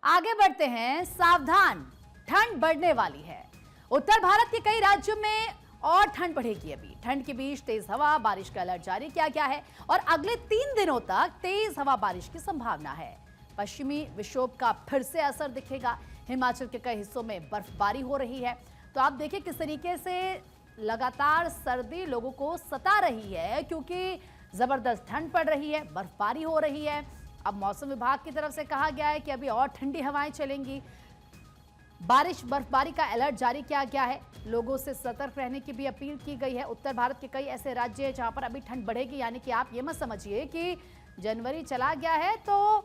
आगे बढ़ते हैं, सावधान, ठंड बढ़ने वाली है। उत्तर भारत के कई राज्यों में और ठंड बढ़ेगी। अभी ठंड के बीच तेज हवा बारिश का अलर्ट जारी किया गया है और अगले 3 दिनों तक तेज हवा बारिश की संभावना है। पश्चिमी विक्षोभ का फिर से असर दिखेगा। हिमाचल के कई हिस्सों में बर्फबारी हो रही है। तो आप देखिए किस तरीके से लगातार सर्दी लोगों को सता रही है, क्योंकि जबरदस्त ठंड पड़ रही है, बर्फबारी हो रही है। अब मौसम विभाग की तरफ से कहा गया है कि अभी और ठंडी हवाएं चलेंगी। बारिश बर्फबारी का अलर्ट जारी किया गया है। लोगों से सतर्क रहने की भी अपील की गई है। उत्तर भारत के कई ऐसे राज्य हैं जहां पर अभी ठंड बढ़ेगी, यानी कि आप ये मत समझिए कि जनवरी चला गया है तो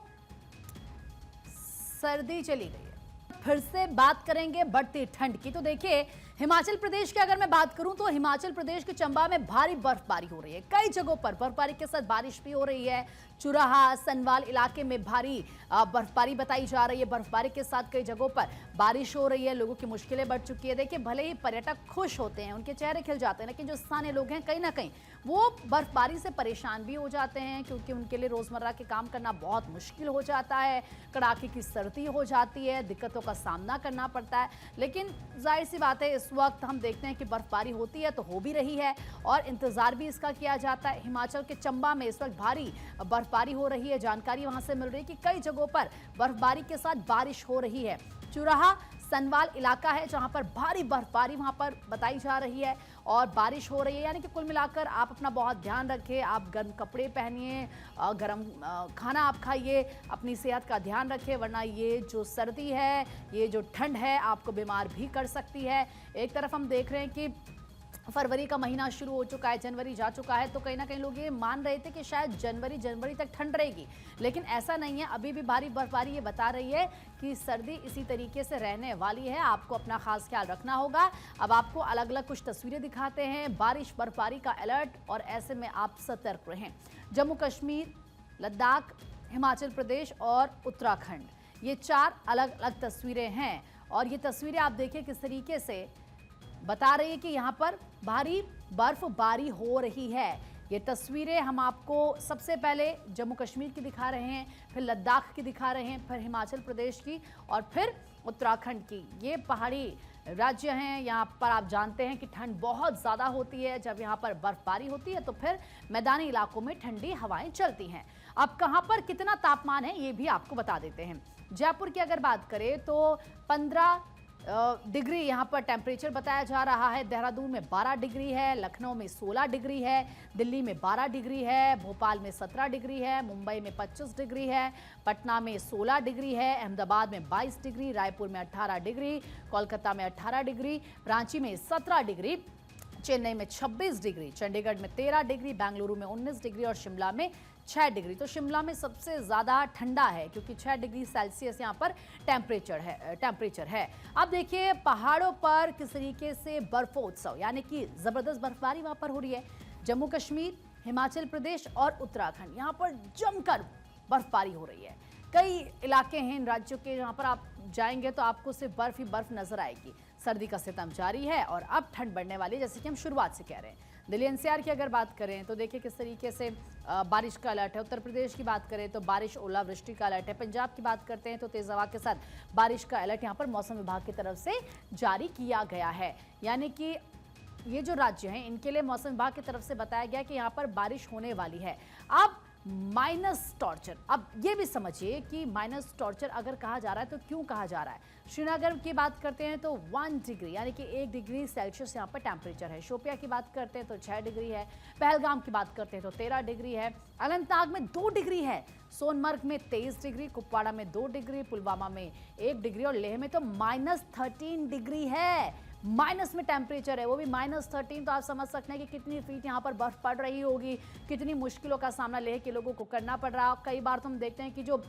सर्दी चली गई है। फिर से बात करेंगे बढ़ती ठंड की। तो देखिए, हिमाचल प्रदेश की अगर मैं बात करूं तो हिमाचल प्रदेश के चंबा में भारी बर्फबारी हो रही है। कई जगहों पर बर्फबारी के साथ बारिश भी हो रही है। चुराहा सनवाल इलाके में भारी बर्फबारी बताई जा रही है। बर्फबारी के साथ कई जगहों पर बारिश हो रही है। लोगों की मुश्किलें बढ़ चुकी है। देखिए, भले ही पर्यटक खुश होते हैं, उनके चेहरे खिल जाते हैं, लेकिन जो स्थानीय लोग हैं कहीं ना कहीं वो बर्फबारी से परेशान भी हो जाते हैं, क्योंकि उनके लिए रोजमर्रा के काम करना बहुत मुश्किल हो जाता है। कड़ाके की सर्दी हो जाती है, दिक्कतों का सामना करना पड़ता है। लेकिन जाहिर सी बात है, इस वक्त हम देखते हैं कि बर्फबारी होती है तो हो भी रही है और इंतजार भी इसका किया जाता है। हिमाचल के चंबा में इस वक्त भारी बर्फबारी हो रही है। जानकारी वहां से मिल रही है कि कई जगहों पर बर्फबारी के साथ बारिश हो रही है। चुराहा सनवाल इलाका है जहां पर भारी बर्फबारी वहां पर बताई जा रही है और बारिश हो रही है। यानी कि कुल मिलाकर आप अपना बहुत ध्यान रखें। आप गर्म कपड़े पहनिए, गर्म खाना आप खाइए, अपनी सेहत का ध्यान रखें, वरना ये जो सर्दी है, ये जो ठंड है, आपको बीमार भी कर सकती है। एक तरफ हम देख रहे हैं कि फरवरी का महीना शुरू हो चुका है, जनवरी जा चुका है, तो कहीं ना कहीं लोग ये मान रहे थे कि शायद जनवरी तक ठंड रहेगी, लेकिन ऐसा नहीं है। अभी भी भारी बर्फबारी ये बता रही है कि सर्दी इसी तरीके से रहने वाली है। आपको अपना खास ख्याल रखना होगा। अब आपको अलग अलग कुछ तस्वीरें दिखाते हैं, बारिश बर्फबारी का अलर्ट, और ऐसे में आप सतर्क रहें। जम्मू कश्मीर, लद्दाख, हिमाचल प्रदेश और उत्तराखंड, ये 4 अलग अलग तस्वीरें हैं और ये तस्वीरें आप देखिए किस तरीके से बता रही है कि यहाँ पर भारी बर्फबारी हो रही है। ये तस्वीरें हम आपको सबसे पहले जम्मू कश्मीर की दिखा रहे हैं, फिर लद्दाख की दिखा रहे हैं, फिर हिमाचल प्रदेश की और फिर उत्तराखंड की। ये पहाड़ी राज्य हैं, यहाँ पर आप जानते हैं कि ठंड बहुत ज़्यादा होती है। जब यहाँ पर बर्फबारी होती है तो फिर मैदानी इलाकों में ठंडी हवाएं चलती हैं। अब कहाँ पर कितना तापमान है ये भी आपको बता देते हैं। जयपुर की अगर बात करें तो 15 डिग्री यहाँ पर टेम्परेचर बताया जा रहा है। देहरादून में 12 डिग्री है, लखनऊ में 16 डिग्री है, दिल्ली में 12 डिग्री है, भोपाल में 17 डिग्री है, मुंबई में 25 डिग्री है, पटना में 16 डिग्री है, अहमदाबाद में 22 डिग्री, रायपुर में 18 डिग्री, कोलकाता में 18 डिग्री, रांची में 17 डिग्री, चेन्नई में 26 डिग्री, चंडीगढ़ में 13 डिग्री, बेंगलुरु में 19 डिग्री और शिमला में 6 डिग्री। तो शिमला में सबसे ज़्यादा ठंडा है क्योंकि 6 डिग्री सेल्सियस यहाँ पर टेम्परेचर है। अब देखिए पहाड़ों पर किस तरीके से बर्फोत्सव, यानी कि ज़बरदस्त बर्फबारी वहाँ पर हो रही है। जम्मू कश्मीर, हिमाचल प्रदेश और उत्तराखंड, यहाँ पर जमकर बर्फबारी हो रही है। कई इलाके हैं इन राज्यों के जहाँ पर आप जाएंगे तो आपको सिर्फ बर्फ ही बर्फ नजर आएगी। सर्दी का सितम जारी है और अब ठंड बढ़ने वाली है, जैसे कि हम शुरुआत से कह रहे हैं। दिल्ली एनसीआर की अगर बात करें तो देखिए किस तरीके से बारिश का अलर्ट है। उत्तर प्रदेश की बात करें तो बारिश ओलावृष्टि का अलर्ट है। पंजाब की बात करते हैं तो तेज हवा के साथ बारिश का अलर्ट यहाँ पर मौसम विभाग की तरफ से जारी किया गया है। यानी कि ये जो राज्य हैं इनके लिए मौसम विभाग की तरफ से बताया गया कि यहाँ पर बारिश होने वाली है। अब माइनस टॉर्चर, अब ये भी समझिए कि माइनस टॉर्चर अगर कहा जा रहा है तो क्यों कहा जा रहा है। श्रीनगर की बात करते हैं तो 1 डिग्री यानी कि 1 डिग्री सेल्सियस यहाँ पर टेम्परेचर है। शोपिया की बात करते हैं तो 6 डिग्री है। पहलगाम की बात करते हैं तो 13 डिग्री है। अनंतनाग में 2 डिग्री है। सोनमर्ग में 23 डिग्री, कुपवाड़ा में 2 डिग्री, पुलवामा में 1 डिग्री और लेह में तो -13 डिग्री है। माइनस में टेम्परेचर है, वो भी -13। तो आप समझ सकते हैं कि कितनी फीट यहाँ पर बर्फ पड़ रही होगी, कितनी मुश्किलों का सामना लेह के लोगों को करना पड़ रहा है। कई बार तो हम देखते हैं कि जो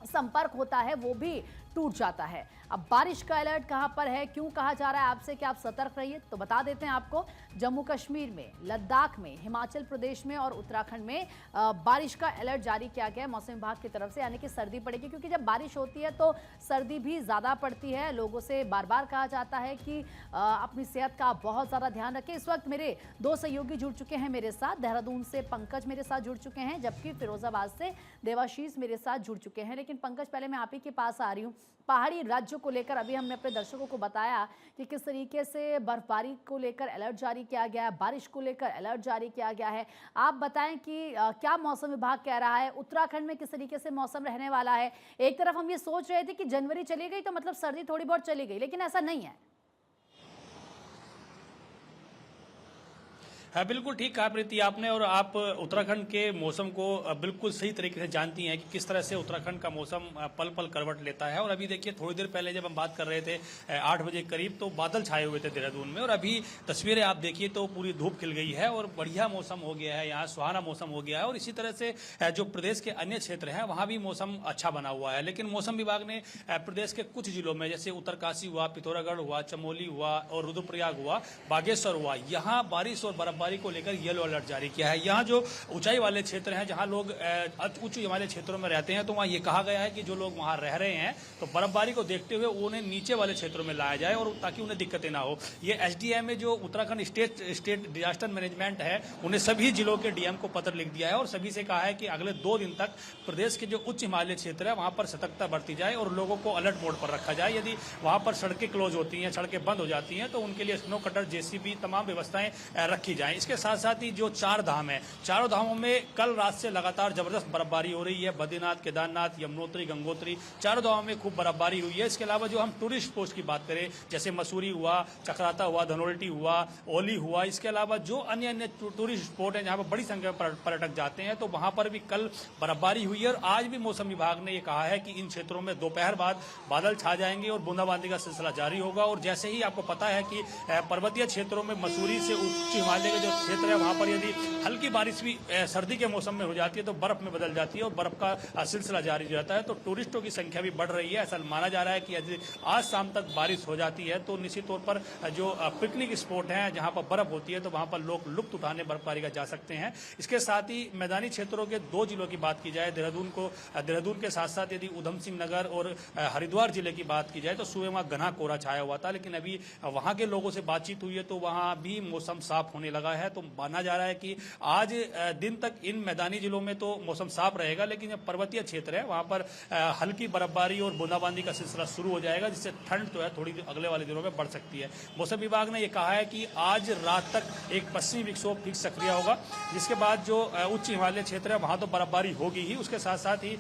संपर्क होता है वो भी टूट जाता है। अब बारिश का अलर्ट कहां पर है, क्यों कहा जा रहा है आपसे कि आप सतर्क रहिए, तो बता देते हैं आपको। जम्मू कश्मीर में, लद्दाख में, हिमाचल प्रदेश में और उत्तराखंड में बारिश का अलर्ट जारी किया गया है मौसम विभाग की तरफ से। यानी कि सर्दी पड़ेगी, क्योंकि जब बारिश होती है तो सर्दी भी ज़्यादा पड़ती है। लोगों से बार बार कहा जाता है कि अपनी सेहत का बहुत ज़्यादा ध्यान रखें। इस वक्त मेरे 2 सहयोगी जुड़ चुके हैं मेरे साथ। देहरादून से पंकज मेरे साथ जुड़ चुके हैं, जबकि फिरोजाबाद से देवाशीष मेरे साथ जुड़ चुके हैं। लेकिन लेकिन पंकज, पहले मैं आप ही के पास आ रही हूँ। पहाड़ी राज्यों को लेकर अभी हमने अपने दर्शकों को बताया कि किस तरीके से बर्फबारी को लेकर अलर्ट जारी किया गया है, बारिश को लेकर अलर्ट जारी किया गया है। आप बताएं कि क्या मौसम विभाग कह रहा है, उत्तराखंड में किस तरीके से मौसम रहने वाला है। एक तरफ हम ये सोच रहे थे कि जनवरी चली गई तो मतलब सर्दी थोड़ी बहुत चली गई, लेकिन ऐसा नहीं है। हाँ, बिल्कुल ठीक कहा प्रीति आपने। और आप उत्तराखंड के मौसम को बिल्कुल सही तरीके से जानती हैं कि किस तरह से उत्तराखंड का मौसम पल पल करवट लेता है। और अभी देखिए, थोड़ी देर पहले जब हम बात कर रहे थे 8 बजे करीब, तो बादल छाए हुए थे देहरादून में, और अभी तस्वीरें आप देखिए तो पूरी धूप खिल गई है और बढ़िया मौसम हो गया है, यहाँ सुहाना मौसम हो गया है। और इसी तरह से जो प्रदेश के अन्य क्षेत्र हैं वहाँ भी मौसम अच्छा बना हुआ है। लेकिन मौसम विभाग ने प्रदेश के कुछ जिलों में, जैसे उत्तरकाशी हुआ, पिथौरागढ़ हुआ, चमोली हुआ और रुद्रप्रयाग हुआ, बागेश्वर हुआ, यहाँ बारिश और बर्फबारी को लेकर येलो अलर्ट जारी किया है। यहाँ जो ऊंचाई वाले क्षेत्र हैं, जहाँ लोग उच्च हिमालय क्षेत्रों में रहते हैं, तो वहाँ ये कहा गया है कि जो लोग वहाँ रह रहे हैं तो बर्फबारी को देखते हुए उन्हें नीचे वाले क्षेत्रों में लाया जाए, और ताकि उन्हें दिक्कतें ना हो। ये एसडीएम में जो उत्तराखंड स्टेट डिजास्टर मैनेजमेंट है, उन्हें सभी जिलों के डीएम को पत्र लिख दिया है और सभी से कहा है कि अगले 2 दिन तक प्रदेश के जो उच्च हिमालय क्षेत्र है वहाँ पर सतर्कता बरती जाए और लोगों को अलर्ट मोड पर रखा जाए। यदि वहाँ पर सड़कें क्लोज होती हैं, सड़कें बंद हो जाती हैं, तो उनके लिए स्नो कटर, जेसीबी, तमाम व्यवस्थाएं रखी जाएं। इसके साथ साथ ही जो 4 धाम है, चारों धामों में कल रात से लगातार जबरदस्त बर्फबारी हो रही है। बद्रीनाथ, केदारनाथ, यमुनोत्री, गंगोत्री, चारों धामों में खूब बर्फबारी हुई है। इसके अलावा जो हम टूरिस्ट स्पॉट्स की बात करें, जैसे मसूरी हुआ, चक्राता हुआ, धनोल्टी हुआ, ओली हुआ, इसके अलावा जो अन्य अन्य टूरिस्ट स्पॉट हैं जहां पर बड़ी संख्या में पर्यटक जाते हैं, तो वहां पर भी कल बर्फबारी हुई है। और आज भी मौसम विभाग ने यह कहा है कि इन क्षेत्रों में दोपहर बाद बादल छा जाएंगे और बूंदाबांदी का सिलसिला जारी होगा। और जैसे ही आपको पता है कि पर्वतीय क्षेत्रों में, मसूरी से उच्च हिमालय के जो क्षेत्र है, वहां पर यदि हल्की बारिश भी सर्दी के मौसम में हो जाती है तो बर्फ में बदल जाती है और बर्फ का सिलसिला जारी रहता है। तो टूरिस्टों की संख्या भी बढ़ रही है। ऐसा माना जा रहा है कि यदि आज शाम तक बारिश हो जाती है तो निश्चित तौर पर जो पिकनिक स्पॉट हैं जहां पर बर्फ होती है, तो वहां पर लोग लुत्फ उठाने बर्फबारी का जा सकते हैं। इसके साथ ही मैदानी क्षेत्रों के 2 जिलों की बात की जाए, देहरादून के साथ साथ यदि उधम सिंह नगर और हरिद्वार जिले की बात की जाए, तो सुबह वहां घना कोहरा छाया हुआ था, लेकिन अभी वहां के लोगों से बातचीत हुई है तो वहां भी मौसम साफ होने लगा है। तो माना जा रहा है कि आज दिन तक इन मैदानी जिलों में तो मौसम साफ रहेगा, लेकिन जो पर्वतीय क्षेत्र है वहां पर हल्की बर्फबारी और बूंदाबांदी का सिलसिला शुरू हो जाएगा, जिससे ठंड जो है थोड़ी अगले वाले दिनों में बढ़ सकती है। मौसम विभाग ने यह कहा है कि आज रात तक एक पश्चिमी विक्षोभ फिर सक्रिय होगा, जिसके बाद जो उच्च हिमालय क्षेत्र है वहां तो बर्फबारी होगी ही, उसके साथ साथ ही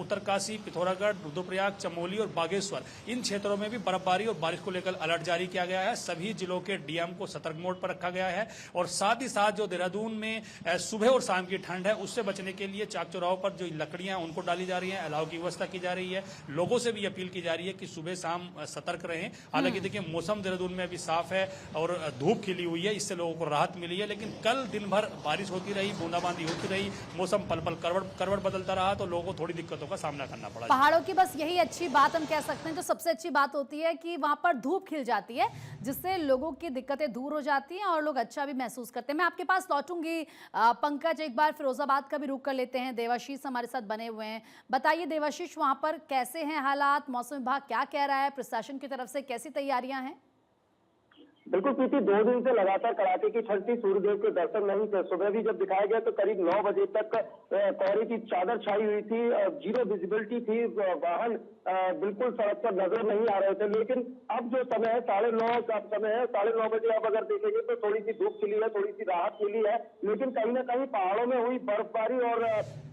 उत्तरकाशी, पिथौरागढ़, रुद्रप्रयाग, चमोली और बागेश्वर, इन क्षेत्रों में भी बर्फबारी और बारिश को लेकर अलर्ट जारी किया गया है। सभी जिलों के डीएम को सतर्क मोड पर रखा गया है। और साथ ही साथ जो देहरादून में सुबह और शाम की ठंड है, उससे बचने के लिए चाक चौराहों पर जो लकड़ियां उनको डाली जा रही हैं, अलाव की व्यवस्था की जा रही है। लोगों से भी अपील की जा रही है कि सुबह शाम सतर्क रहें। हालांकि देखिए, मौसम देहरादून में अभी साफ है और धूप खिली हुई है, इससे लोगों को राहत मिली है। लेकिन कल दिन भर बारिश होती रही, बूंदाबांदी होती रही, मौसम पल पल करवट बदलता रहा, तो लोगों को थोड़ी दिक्कतों का सामना करना पड़ा। पहाड़ों की बस यही अच्छी बात हम कह सकते हैं, जो सबसे अच्छी बात होती है कि वहां पर धूप खिल जाती है, जिससे लोगों की दिक्कतें दूर हो जाती हैं और लोग अच्छा भी महसूस करते हैं। मैं आपके पास लौटूंगी पंकज, एक बार फिरोजाबाद का भी रुख कर लेते हैं। देवाशीष हमारे साथ बने हुए हैं। बताइए देवाशीष, वहां पर कैसे हैं हालात, मौसम विभाग क्या कह रहा है, प्रशासन की तरफ से कैसी तैयारियां हैं? बिल्कुल प्रीति, 2 दिन से लगातार कड़ाके की ठंड थी, सूर्यदेव के दर्शन नहीं थे। सुबह भी जब दिखाया गया तो करीब 9 बजे तक कोहरे की चादर छाई हुई थी, जीरो विजिबिलिटी थी, वाहन बिल्कुल सड़क पर नजर नहीं आ रहे थे। लेकिन अब जो समय है 9:30 का समय है, 9:30 बजे अब अगर देखेंगे तो थोड़ी सी धूप खिली है, थोड़ी सी राहत मिली है। लेकिन कहीं ना कहीं पहाड़ों में हुई बर्फबारी और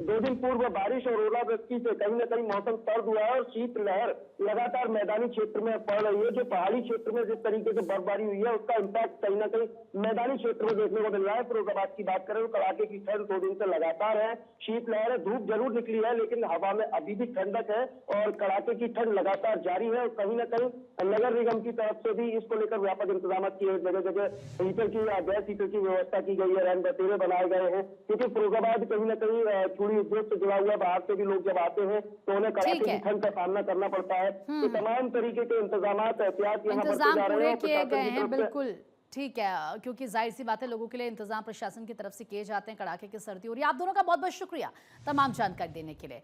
2 दिन पूर्व बारिश और ओलावृष्टि से कहीं ना कहीं मौसम सर्द हुआ है और शीतलहर लगातार मैदानी क्षेत्र में पड़ रही है। जो पहाड़ी क्षेत्र में जिस तरीके से बर्फबारी हुई है, उसका इम्पैक्ट कहीं ना कहीं मैदानी क्षेत्र में देखने को मिल रहा है। फिरोजाबाद की बात करें तो कड़ाके की ठंड 2 दिन से लगातार है, शीतलहर है, धूप जरूर निकली है, लेकिन हवा में अभी भी ठंडक है और कड़ाके की ठंड लगातार जारी है। और कहीं ना कहीं नगर निगम की तरफ से भी इसको लेकर व्यापक इंतजाम किए, जगह जगह हीटर की, गैस हीटर की व्यवस्था की गई है, रैन बसेरे बनाए गए हैं, क्योंकि फिरोजाबाद कहीं ना कहीं चूड़ी उद्योग से जुड़ा हुआ, बाहर से भी लोग जब आते हैं तो उन्हें कड़ाके की ठंड का सामना करना पड़ता है। तो तमाम तरीके के इंतजाम एहतियात यहाँ बरते जा रहे हैं, किए गए हैं। बिल्कुल ठीक है, क्योंकि जाहिर सी बात है लोगों के लिए इंतजाम प्रशासन की तरफ से किए जाते हैं। कड़ाके की सर्दी हो रही है। आप दोनों का बहुत बहुत शुक्रिया तमाम जानकारी देने के लिए।